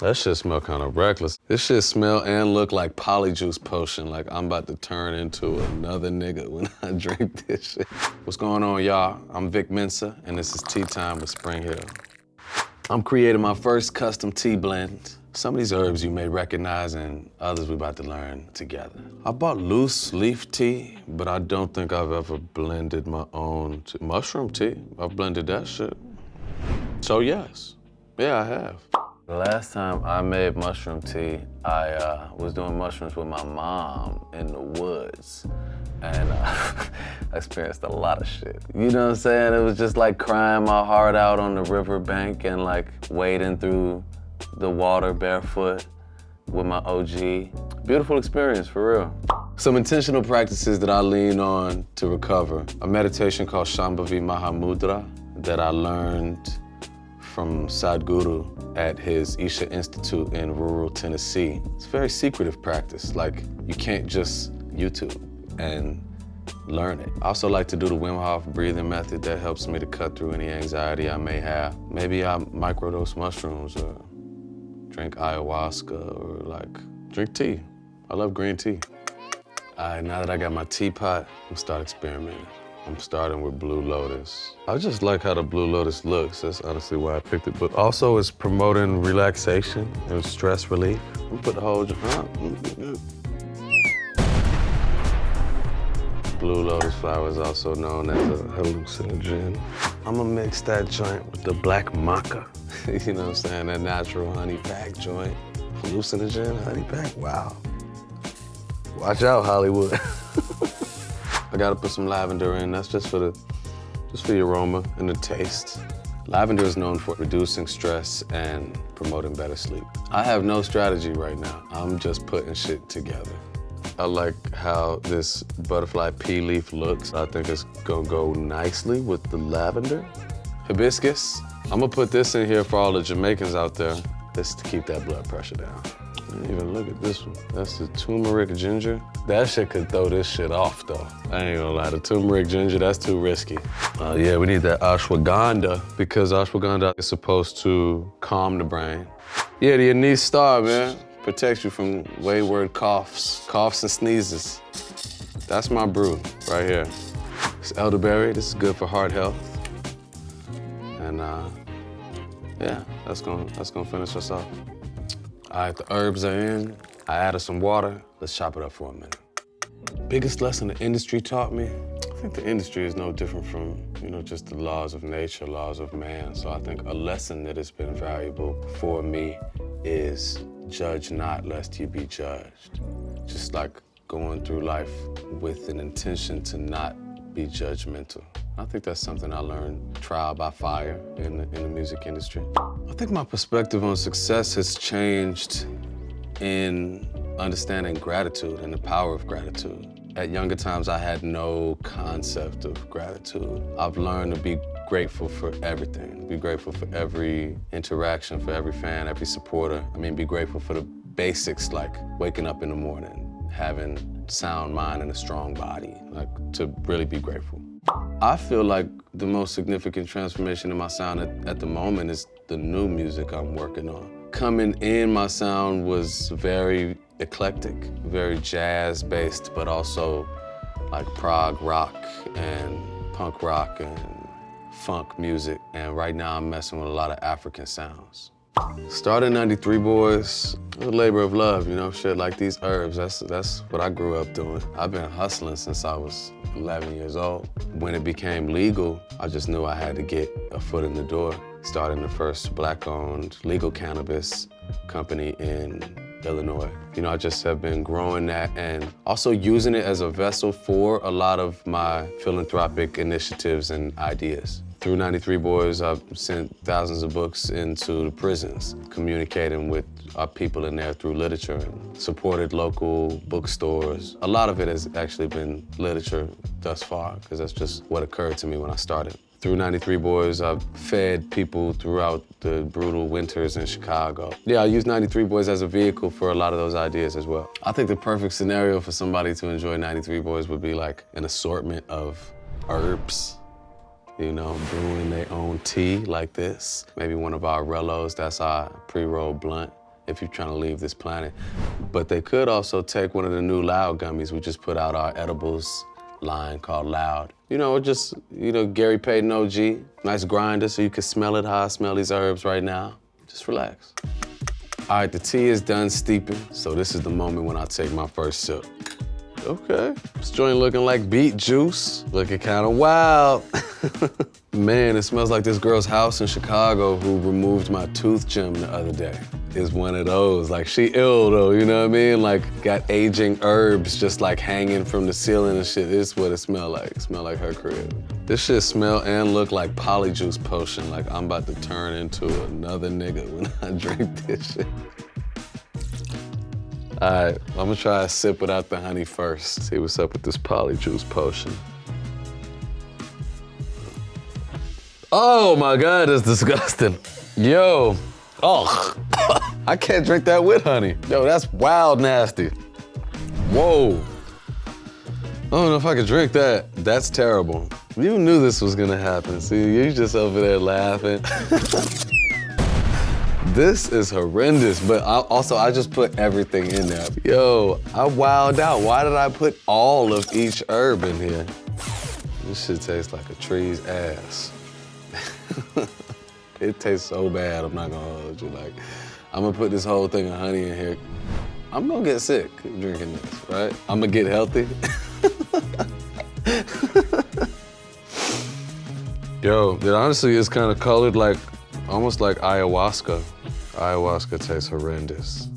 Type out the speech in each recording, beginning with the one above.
That shit smell kind of reckless. This shit smell and look like polyjuice potion, like I'm about to turn into another nigga when I drink this shit. What's going on, y'all? I'm Vic Mensa, and this is Tea Time with SpringHill. I'm creating my first custom tea blend. Some of these herbs you may recognize and others we're about to learn together. I bought loose leaf tea, but I don't think I've ever blended my own mushroom tea. I've blended that shit. So yes, yeah, I have. The last time I made mushroom tea, I was doing mushrooms with my mom in the woods. And I experienced a lot of shit. You know what I'm saying? It was just like crying my heart out on the riverbank and like wading through the water barefoot with my OG. Beautiful experience, for real. Some intentional practices that I lean on to recover. A meditation called Shambhavi Mahamudra that I learned from Sadhguru at his Isha Institute in rural Tennessee. It's a very secretive practice. Like, you can't just YouTube and learn it. I also like to do the Wim Hof breathing method that helps me to cut through any anxiety I may have. Maybe I microdose mushrooms or drink ayahuasca or like drink tea. I love green tea. All right, now that I got my teapot, I'm gonna start experimenting. I'm starting with Blue Lotus. I just like how the Blue Lotus looks. That's honestly why I picked it. But also it's promoting relaxation and stress relief. I'm gonna put the whole, Blue Lotus flower is also known as a hallucinogen. I'm gonna mix that joint with the black maca. You know what I'm saying? That natural honey pack joint. Hallucinogen, honey pack, wow. Watch out, Hollywood. I gotta put some lavender in. That's just for the aroma and the taste. Lavender is known for reducing stress and promoting better sleep. I have no strategy right now. I'm just putting shit together. I like how this butterfly pea leaf looks. I think it's gonna go nicely with the lavender. Hibiscus. I'm gonna put this in here for all the Jamaicans out there. This is to keep that blood pressure down. I didn't even look at this one. That's the turmeric ginger. That shit could throw this shit off though. I ain't gonna lie, the turmeric ginger, that's too risky. Yeah, we need that ashwagandha because ashwagandha is supposed to calm the brain. Yeah, the anise star, man. Protects you from wayward coughs and sneezes. That's my brew right here. It's elderberry, this is good for heart health. And yeah, that's gonna finish us off. All right, the herbs are in. I added some water. Let's chop it up for a minute. Biggest lesson the industry taught me? I think the industry is no different from, just the laws of nature, laws of man. So I think a lesson that has been valuable for me is judge not lest you be judged. Just like going through life with an intention to not be judgmental. I think that's something I learned trial by fire in the music industry. I think my perspective on success has changed in understanding gratitude and the power of gratitude. At younger times, I had no concept of gratitude. I've learned to be grateful for everything, be grateful for every interaction, for every fan, every supporter. Be grateful for the basics like waking up in the morning, having sound mind and a strong body, like to really be grateful. I feel like the most significant transformation in my sound at the moment is the new music I'm working on. Coming in, my sound was very eclectic, very jazz-based, but also like prog rock and punk rock and funk music. And right now I'm messing with a lot of African sounds. Started 93 Boys, a labor of love, shit like these herbs. That's what I grew up doing. I've been hustling since I was 11 years old. When it became legal, I just knew I had to get a foot in the door. Starting the first Black-owned legal cannabis company in Illinois. I just have been growing that and also using it as a vessel for a lot of my philanthropic initiatives and ideas. Through 93 Boys, I've sent thousands of books into the prisons, communicating with our people in there through literature and supported local bookstores. A lot of it has actually been literature thus far, because that's just what occurred to me when I started. Through 93 Boys, I've fed people throughout the brutal winters in Chicago. Yeah, I use 93 Boys as a vehicle for a lot of those ideas as well. I think the perfect scenario for somebody to enjoy 93 Boys would be like an assortment of herbs, brewing their own tea like this. Maybe one of our Rellos, that's our pre-rolled blunt. if you're trying to leave this planet. But they could also take one of the new Loud gummies. We just put out our edibles line called Loud. You know, just, Gary Payton OG, nice grinder so you can smell it how I smell these herbs right now. Just relax. All right, the tea is done steeping, so this is the moment when I take my first sip. Okay, this joint looking like beet juice, looking kind of wild. Man, it smells like this girl's house in Chicago who removed my tooth gem the other day. Is one of those, like she ill though, you know what I mean? Like got aging herbs just like hanging from the ceiling and shit. This is what it smell like. It smell like her crib. This shit smell and look like polyjuice potion, like I'm about to turn into another nigga when I drink this shit. All right, I'm gonna try a sip without the honey first. See what's up with this polyjuice potion. Oh my God, that's disgusting. Yo, oh, I can't drink that with honey. Yo, that's wild nasty. Whoa. I don't know if I could drink that. That's terrible. You knew this was gonna happen. See, you're just over there laughing. This is horrendous, but I just put everything in there. Yo, I wowed out. Why did I put all of each herb in here? This shit tastes like a tree's ass. It tastes so bad, I'm not gonna hold you. Like, I'm gonna put this whole thing of honey in here. I'm gonna get sick drinking this, right? I'm gonna get healthy. Yo, it honestly is kind of colored like, almost like ayahuasca. Ayahuasca tastes horrendous.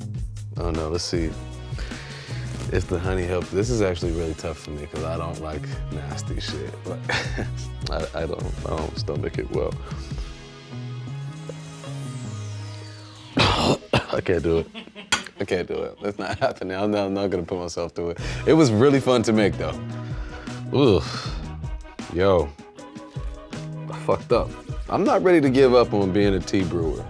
I don't know, let's see if the honey helps. This is actually really tough for me because I don't like nasty shit. Like, I don't stomach it well. I can't do it. I can't do it. That's not happening. I'm not gonna put myself through it. It was really fun to make though. Ugh. Yo, I fucked up. I'm not ready to give up on being a tea brewer.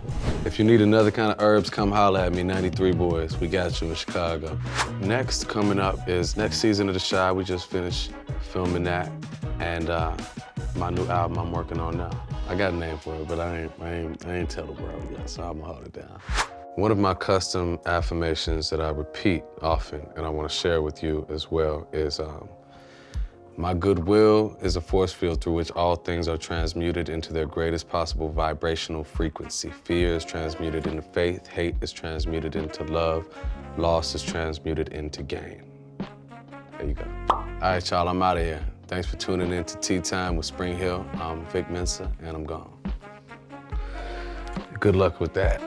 If you need another kind of herbs, come holler at me, 93 Boys. We got you in Chicago. Next coming up is next season of The Chi. We just finished filming that. And my new album I'm working on now. I got a name for it, but I ain't tell the world yet, so I'm gonna hold it down. One of my custom affirmations that I repeat often, and I wanna share with you as well, is my goodwill is a force field through which all things are transmuted into their greatest possible vibrational frequency. Fear is transmuted into faith, hate is transmuted into love, loss is transmuted into gain. There you go. All right, y'all, I'm out of here. Thanks for tuning in to Tea Time with SpringHill. I'm Vic Mensa, and I'm gone. Good luck with that.